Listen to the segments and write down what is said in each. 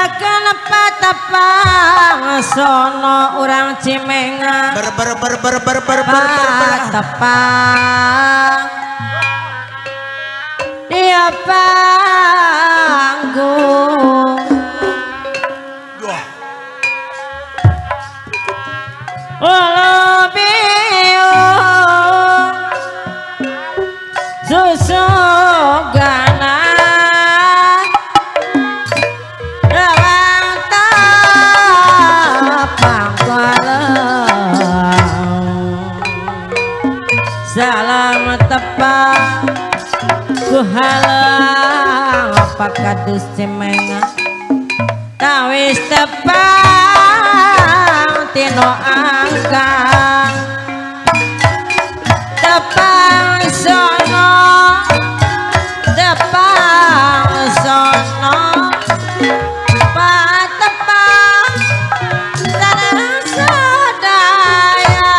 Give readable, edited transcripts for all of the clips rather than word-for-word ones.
nyanggakeun patepang sono urang Cimenga patepang dia panggung biung susu gana rawang tapang salam tepang ku halang apa kadus Cimenga tawis tepang tino angkang tepang sono patepang tanah sadaya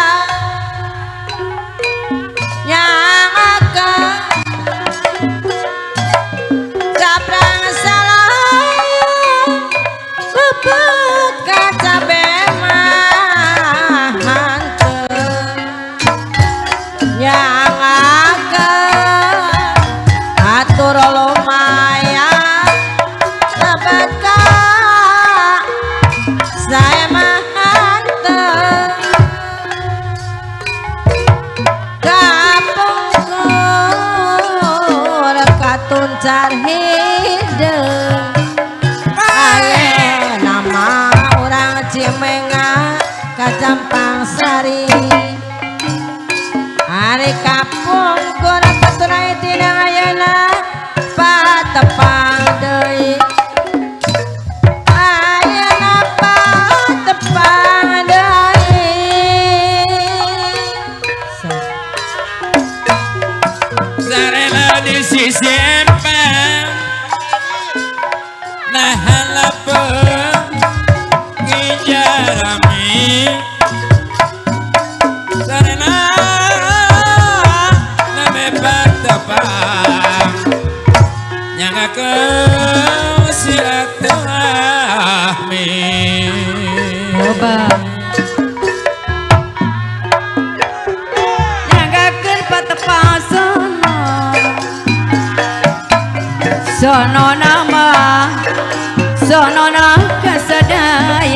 nyanggakeun sabrang salah bebet kaca bemah hanteu nyanggakeun atur lumayan bebet ka saya mah hanteu kapungkur katuncar hideung aya nama urang Cimenga Kacampang Sari ari kapungkur katunai tina ayeuna patepang deui ayeuna patepang deui sarena di sisi empang nah halapeng ngijarami sarena name patepang nyanggakeun silaturahmi loba nyanggakeun patepang sono nama sono na kasadaya